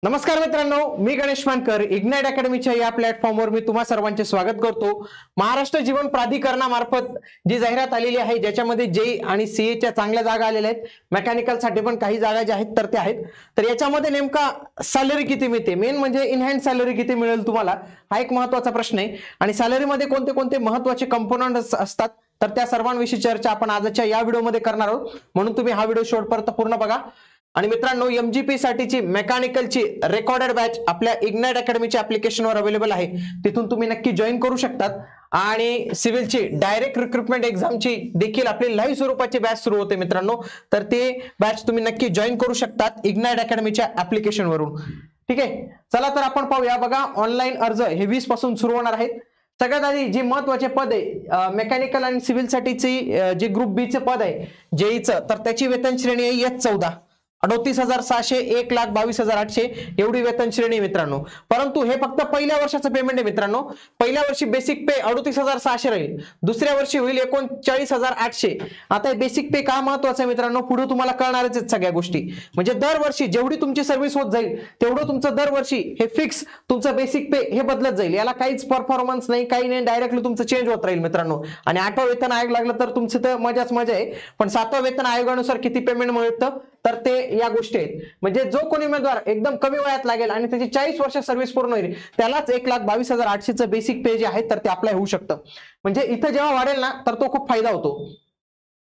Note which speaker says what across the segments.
Speaker 1: नमस्कार मित्रांनो, मी गणेश मानकर इग्नाइट अकॅडमीच्या या प्लॅटफॉर्मवर मी तुम्हा सर्वांचे स्वागत करतो। महाराष्ट्र जीवन प्राधिकरणामार्फत जी जाहिरात आलेली आहे ज्याच्यामध्ये जेई आणि सीए च्या चांगल्या जागा आलेल्या आहेत, मेकॅनिकल साठी पण काही जागा ज्या आहेत तर त्या आहेत। तर याच्यामध्ये नेमका सॅलरी किती मिळते, मेन म्हणजे इन हँड सॅलरी किती मिळेल तुम्हाला, हा एक महत्त्वाचा प्रश्न आहे। आणि सॅलरी मध्ये कोणते कोणते महत्त्वाचे कंपोनंट्स असतात तर त्या सर्वांविषयी चर्चा आपण आजच्या या व्हिडिओमध्ये करणार आहोत, म्हणून तुम्ही हा व्हिडिओ शेवटपर्यंत पूर्ण बघा। आणि मित्रांनो, एमजीपी साठीची मेकॅनिकलची रेकॉर्डेड बॅच आपल्या इग्नाइट अकॅडमीच्या ऍप्लिकेशनवर अवेलेबल आहे, तिथून तुम्ही नक्की जॉईन करू शकतात। आणि सिव्हिलची डायरेक्ट रिक्रुटमेंट एक्झामची देखील आपली लाईव्ह स्वरूपाची बॅच सुरू होते मित्रांनो, तर ते बॅच तुम्ही नक्की जॉईन करू शकतात इग्नाइट अकॅडमीच्या ऍप्लिकेशनवरून। ठीक आहे, चला तर आपण पाहूया। बघा, ऑनलाईन अर्ज हे 20 पासून सुरू होणार आहेत। सगळ्यात आधी जी महत्त्वाचे पद आहे मेकॅनिकल आणि सिव्हिल साठीची जे ग्रुप बी चे पद आहे जेईचं, तर त्याची वेतन श्रेणी आहे S14 38,600 1,22,800 एवढी वेतन श्रेणी मित्रांनो। परंतु हे फक्त पहिल्या वर्षाचं पेमेंट आहे मित्रांनो। पहिल्या वर्षी बेसिक पे 38,600 राहील, दुसऱ्या वर्षी होईल 39,800। आता बेसिक पे का महत्वाचं आहे मित्रांनो, पुढे तुम्हाला कळणारच आहेत सगळ्या गोष्टी। म्हणजे दरवर्षी जेवढी तुमची सर्व्हिस होत जाईल तेवढं तुमचं दरवर्षी हे फिक्स तुमचं बेसिक पे हे बदलत जाईल, याला काहीच परफॉर्मन्स नाही, काही नाही, डायरेक्टली तुमचं चेंज होत राहील मित्रांनो। आणि 8वा वेतन आयोग लागलं तर तुमचं तर मजाच मजा आहे, पण 7व्या वेतन आयोगानुसार किती पेमेंट मिळतं तर ते या गोष्टी आहेत। म्हणजे जो कोणी उमेदवार एकदम कमी वयात लागेल आणि त्याची 40 वर्ष सर्व्हिस पूर्ण होईल त्यालाच 1,22,800 चं बेसिक पे जे आहे तर ते अप्लाय होऊ शकतं। म्हणजे इथं जेव्हा वाढेल ना तर तो खूप फायदा होतो।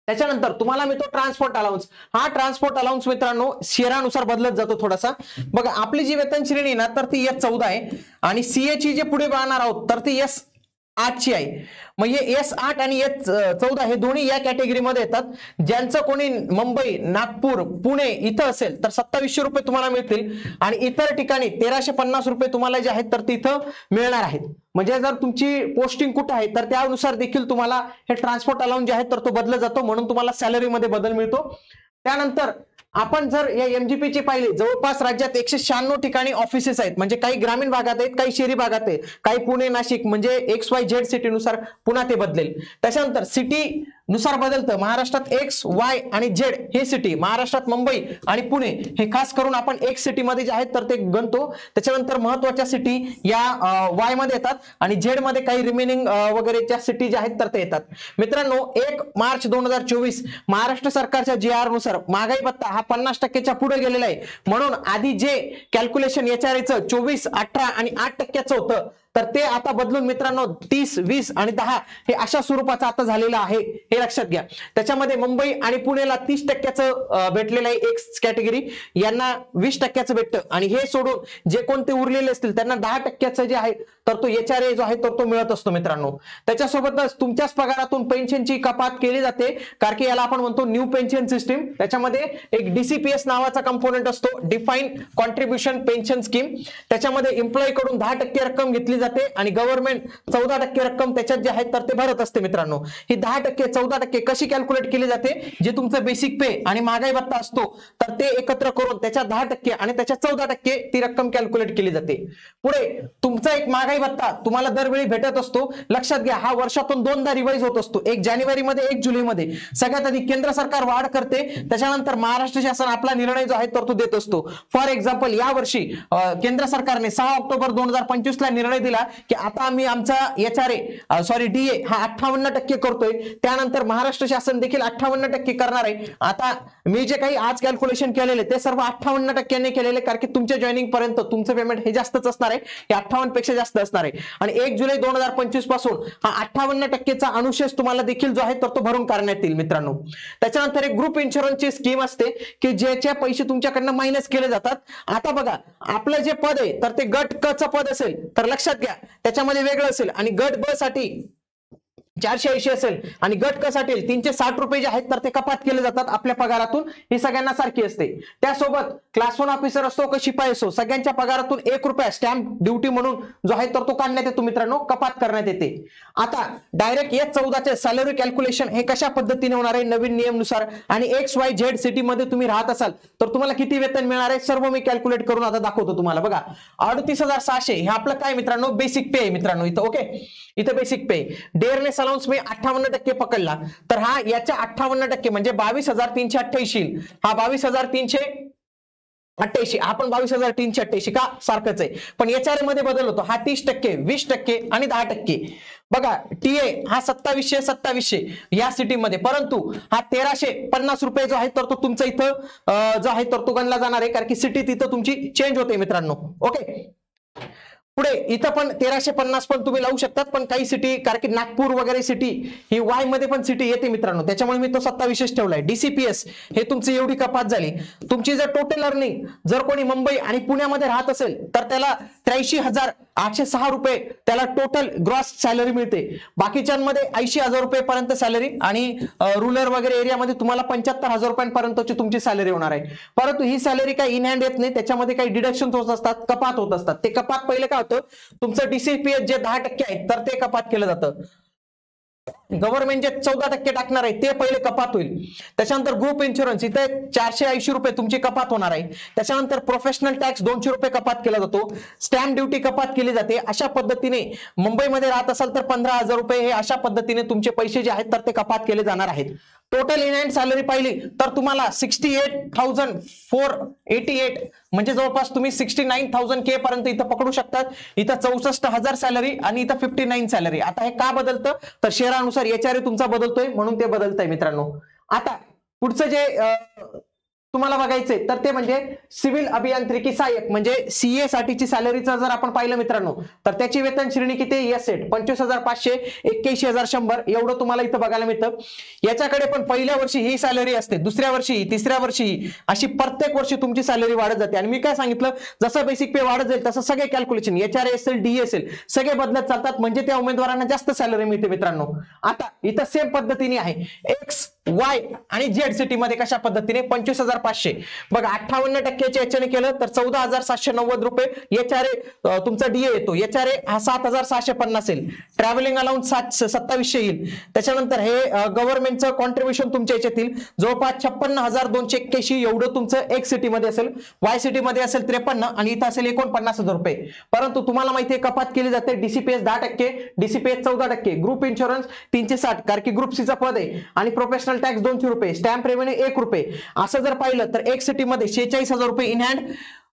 Speaker 1: त्याच्यानंतर तुम्हाला मिळतो ट्रान्सपोर्ट अलाउन्स। हा ट्रान्सपोर्ट अलाउन्स मित्रांनो शहरानुसार बदलत जातो थोडासा। बघा, आपली जी वेतन श्रेणी ना तर ती S14 आहे आणि सीए ची जे पुढे पाहणार आहोत तर ती S8 ची आहे। मग हे S8 आणि S14 हे दोन्ही या कॅटेगरीमध्ये येतात। ज्यांचं कोणी मुंबई, नागपूर, पुणे इथं असेल तर 2700 रुपये तुम्हाला मिळतील आणि इतर ठिकाणी 1350 रुपये तुम्हाला जे आहेत तर तिथं मिळणार आहेत। म्हणजे जर तुमची पोस्टिंग कुठे आहे तर त्यानुसार देखील तुम्हाला हे ट्रान्सपोर्ट अलाउन्स जे आहेत तर तो बदलला जातो, म्हणून तुम्हाला सॅलरी मध्ये बदल मिळतो। त्यानंतर आपण जर या एमजीपी ची पाहिली, जवळपास राज्यात 196 ठिकाणी ऑफिसेस आहेत। म्हणजे काही ग्रामीण भागात आहेत, काही शहरी भागात आहेत, काही पुणे, नाशिक, म्हणजे XYZ सिटी नुसार पुन्हा ते बदलेल। त्याच्यानंतर सिटी नुसार बदलतं। महाराष्ट्रात X, Y आणि Z हे सिटी, महाराष्ट्रात मुंबई आणि पुणे हे खास करून आपण X सिटी मध्ये जे आहेत तर ते गणतो। त्याच्यानंतर महत्त्वाच्या सिटी या Y मध्ये येतात आणि Z मध्ये काही रिमेनिंग वगैरे ज्या सिटी ज्या आहेत तर ते येतात। मित्रांनो, 1 मार्च 2024 महाराष्ट्र सरकारच्या GR नुसार महागाई भत्ता हा 50% च्या पुढे गेलेला आहे, म्हणून आधी जे कॅल्क्युलेशन HRA चं 24, 18 आणि 8% होतं तर ते आता बदलून मित्रांनो 30, 20 आणि 10 हे अशा स्वरूपाचं आता झालेलं आहे, हे लक्षात घ्या। त्याच्यामध्ये मुंबई आणि पुणेला 30% भेटलेलं आहे एक्स कॅटेगरी, यांना 20% भेटतं आणि हे सोडून जे कोणते उरलेले असतील त्यांना 10% जे आहे तर तो HRA जो आहे तर तो मिळत असतो मित्रांनो। त्याच्यासोबतच तुमच्याच पगारातून पेन्शनची कपात केली जाते, कारण की याला आपण म्हणतो न्यू पेन्शन सिस्टीम। त्याच्यामध्ये एक DCPS नावाचा कंपोनेंट असतो, डिफाईन्ड कॉन्ट्रीब्युशन पेन्शन स्कीम। त्याच्यामध्ये एम्प्लॉई कडून 10% रक्कम घेतली जाते आणि गव्हर्नमेंट 14% रक्कम त्याच्यात जे आहे तर ते भरत असते मित्रांनो। ही 10% 14% कशी कॅल्क्युलेट केली जाते, जे तुमचं बेसिक पे आणि महागाई भत्ता असतो तर ते एकत्र करून त्याच्या 10% आणि त्याच्या 14% ती रक्कम कॅल्क्युलेट केली जाते। पुढे तुमचा एक महागाई भत्ता तुम्हाला दरवेळी भेटत असतो, लक्षात घ्या। हा वर्षातून 2दा रिवाइज होत असतो, 1 जानेवारी मध्ये 1 जुलै मध्ये। सगळ्यात आधी केंद्र सरकार वाढ करते, त्याच्यानंतर महाराष्ट्र शासन आपला निर्णय जो आहे तर तो देत असतो। फॉर एक्झाम्पल या वर्षी केंद्र सरकारने 6 ऑक्टोबर 2025 ला निर्णय दिला की आता आम्ही आमचा DA हा 58% करतोय, त्यानंतर महाराष्ट्र शासन देखील 58% करणार आहे। आता मी जे काही आज कॅल्क्युलेशन केलेले ते सर्व 58% ने केलेले, कारण की तुमच्या जॉईनिंग पर्यंत तुमचं पेमेंट हे जास्तच असणार आहे, हे 58 पेक्षा जास्त असणार आहे। आणि 1 जुलै 2025 पासून हा 58% अनुशेष तुम्हाला देखील जो आहे तर तो भरून करण्यात येईल मित्रांनो। त्याच्यानंतर एक ग्रुप इन्शुरन्सची स्कीम असते की ज्याचे पैसे तुमच्याकडनं मायनस केले जातात। आता बघा, आपलं जे पद आहे तर ते गट क चं पद असेल तर लक्षात घ्या त्याच्यामध्ये वेगळं असेल, आणि गट ब साठी 480 असेल आणि गट क साठी 360 रुपये जे आहेत तर ते कपात केले जातात आपल्या पगारातून, ही सगळ्यांना सारखी असते। त्यासोबत क्लास 1 ऑफिसर असतो का शिपाई असो, सगळ्यांच्या पगारातून 1 रुपया स्टॅम्प ड्युटी म्हणून जो आहे तर तो काढण्यात येतो मित्रांनो, कपात करण्यात येते। आता डायरेक्ट S14 चे सॅलरी कॅल्क्युलेशन हे कशा पद्धतीने होणार आहे नवीन नियमानुसार, आणि XYZ सिटी मध्ये तुम्ही राहत असाल तर तुम्हाला किती वेतन मिळणार आहे सर्व मी कॅल्क्युलेट करून आता दाखवतो तुम्हाला। बघा, 38,600 हे आपलं काय मित्रांनो बेसिक पे आहे मित्रांनो इथं। ओके, इथं बेसिक पे डेअरनेस अलाउन्स मी 58% पकडला तर हा याच्या 58% म्हणजे 22,388 हा 22,300 88, आपण 22,388 का सारखंच आहे, पण एचआरए मध्ये बदल होतो. हा 30%, 20% आणि 10%. बघा टीए हा 2700 या सिटीमध्ये, परंतु हा 1350 रुपये जो आहे तर तो तुमचा इथं जो आहे तर तो गणला जाणार आहे, कारण की सिटी तिथं तुमची चेंज होते मित्रांनो. ओके, पुढे इथं पण 1350 पण तुम्ही लावू शकतात, पण काही सिटी कारण की नागपूर वगैरे सिटी ही वाय मध्ये पण सिटी येते मित्रांनो, त्याच्यामुळे मी तो 2700 ठेवलाय. डीसीपीएस हे तुमची एवढी कपात झाली. तुमची जर टोटल अर्निंग जर कोणी मुंबई आणि पुण्यामध्ये राहत असेल तर त्याला 83,806 रुपये त्याला टोटल ग्रॉस सॅलरी मिळते. बाकीच्यांमध्ये 80,000 रुपये पर्यंत सॅलरी आणि रुरल वगैरे एरियामध्ये तुम्हाला 75,000 रुपयांपर्यंतची तुमची सॅलरी होणार आहे. परंतु ही सॅलरी काही इन हँड येत नाही, त्याच्यामध्ये काही डिडक्शन होत असतात, कपात होत असतात. ते कपात पहिले काय होतं, तुमचं डीसीपीएस जे 10% आहे तर ते कपात केलं जातं. गव्हर्नमेंट जे 14% टाकणार आहे ते पहिले कपात होईल. त्याच्यानंतर ग्रुप इन्शुरन्स इथे 480 रुपये तुमची कपात होणार आहे. त्याच्यानंतर प्रोफेशनल टॅक्स 200 रुपये कपात केला जातो. स्टॅम्प ड्युटी कपात केली जाते. अशा पद्धतीने मुंबईमध्ये राहत असाल तर 15,000 रुपये हे अशा पद्धतीने तुमचे पैसे जे आहेत तर ते कपात केले जाणार आहेत. टोटल इन हँड सॅलरी पाहिली तर तुम्हाला 68,488 म्हणजे जवळपास तुम्ही 69,000 के पर्यंत इथं पकडू शकतात. इथं 64,000 सॅलरी आणि इथं 59 सॅलरी. आता हे का बदलतं तर शेअरानुसार एचआरए तुमचा बदलतोय म्हणून ते बदलतंय मित्रांनो. आता पुढचं जे तुम्हाला बघायचंय तर ते म्हणजे सिव्हिल अभियांत्रिकी सहाय्यक म्हणजे सीए साठीची सॅलरीचं जर आपण पाहिलं मित्रांनो तर त्याची वेतन श्रेणी किती आहे, एस सेट 25,500, 81,100 एवढं तुम्हाला इथं बघायला मिळतं. याच्याकडे पण पहिल्या वर्षी ही सॅलरी असते, दुसऱ्या वर्षी, तिसऱ्या वर्षी, अशी प्रत्येक वर्षी तुमची सॅलरी वाढत जाते. आणि मी काय सांगितलं, जसं बेसिक पे वाढत जाईल तसं सगळे कॅल्क्युलेशन एचआरए असेल, डी असेल सगळे बदलत चालतात, म्हणजे त्या उमेदवारांना जास्त सॅलरी मिळते मित्रांनो. आता इथं सेम पद्धतीने आहे एक्स, वाय आणि झेड सिटी मध्ये कशा पद्धतीने 25,500. बघा 58% याच्याने केलं तर 14,790 रुपये एचआरए तुमचा डीए येतो. एचआरए हा 7,650 येईल. ट्रॅव्हलिंग अलाउन्स 2700 येईल. त्याच्यानंतर हे गव्हर्नमेंटचं कॉन्ट्रीब्युशन तुमच्या याच्यात येईल जवळपास 56,281 एवढं तुमचं एक्स सिटी मध्ये असेल. वाय सिटी मध्ये असेल 53 आणि इथं असेल 49,000 रुपये. परंतु तुम्हाला माहिती आहे कपात केली जाते. डीसीपीएस 10%, डीसीपीएस 14%, ग्रुप इन्शुरन्स 360 कारण की ग्रुप सीचा पद आहे आणि प्रोफेशनल टॅक्स 200 रुपये, स्टॅम्प रेव्हेन्यू 1 रुपये. असं जर पाहिलं तर एक सिटी मध्ये 46,000 रुपये इन हँड,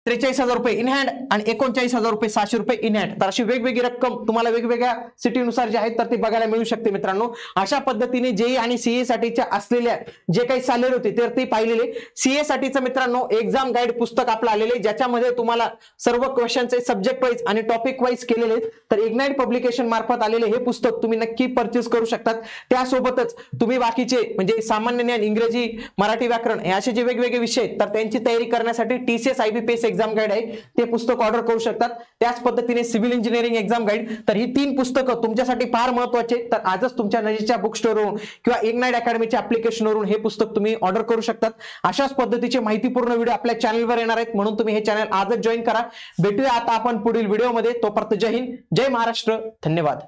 Speaker 1: 43,000 रुपये इन हँड आणि 39,000 रुपये 600 रुपये इन हँड. तर अशी वेगवेगळी रक्कम तुम्हाला वेगवेगळ्या सिटीनुसार जे आहेत तर ते बघायला मिळू शकते मित्रांनो. अशा पद्धतीने जेई आणि सीए साठीच्या असलेल्या जे काही सॅलरी होती तर ती पाहिलेले. सीए साठीचं मित्रांनो एक्झाम गाईड पुस्तक आपलं आलेले ज्याच्यामध्ये तुम्हाला सर्व क्वेश्चनचे सब्जेक्ट वाईज आणि टॉपिक वाईज केलेले. तर इग्नाइट पब्लिकेशन मार्फत आलेले हे पुस्तक तुम्ही नक्की परचेस करू शकतात. त्यासोबतच तुम्ही बाकीचे म्हणजे सामान्य ज्ञान, इंग्रजी, मराठी व्याकरण हे असे जे वेगवेगळे विषय आहेत तर त्यांची तयारी करण्यासाठी टीसीएस आयबीपीएस एक्झाम गाईड आहे ते पुस्तक ऑर्डर करू शकतात. त्याच पद्धतीने सिव्हिल इंजिनिअरिंग एक्झाम गाईड. तर ही 3 पुस्तकं तुमच्यासाठी फार महत्त्वाचे. तर आजच तुमच्या नजीकच्या बुक स्टोरवरून किंवा इग्नाइट अकॅडमीच्या ऍप्लिकेशनवरून हे पुस्तक तुम्ही ऑर्डर करू शकतात. अशाच पद्धतीचे माहितीपूर्ण व्हिडिओ आपल्या चॅनलवर येणार आहेत म्हणून तुम्ही हे चॅनल आजच जॉईन करा. भेटूया आता आपण पुढील व्हिडिओमध्ये. तोपर्यंत जय हिंद, जय महाराष्ट्र, धन्यवाद.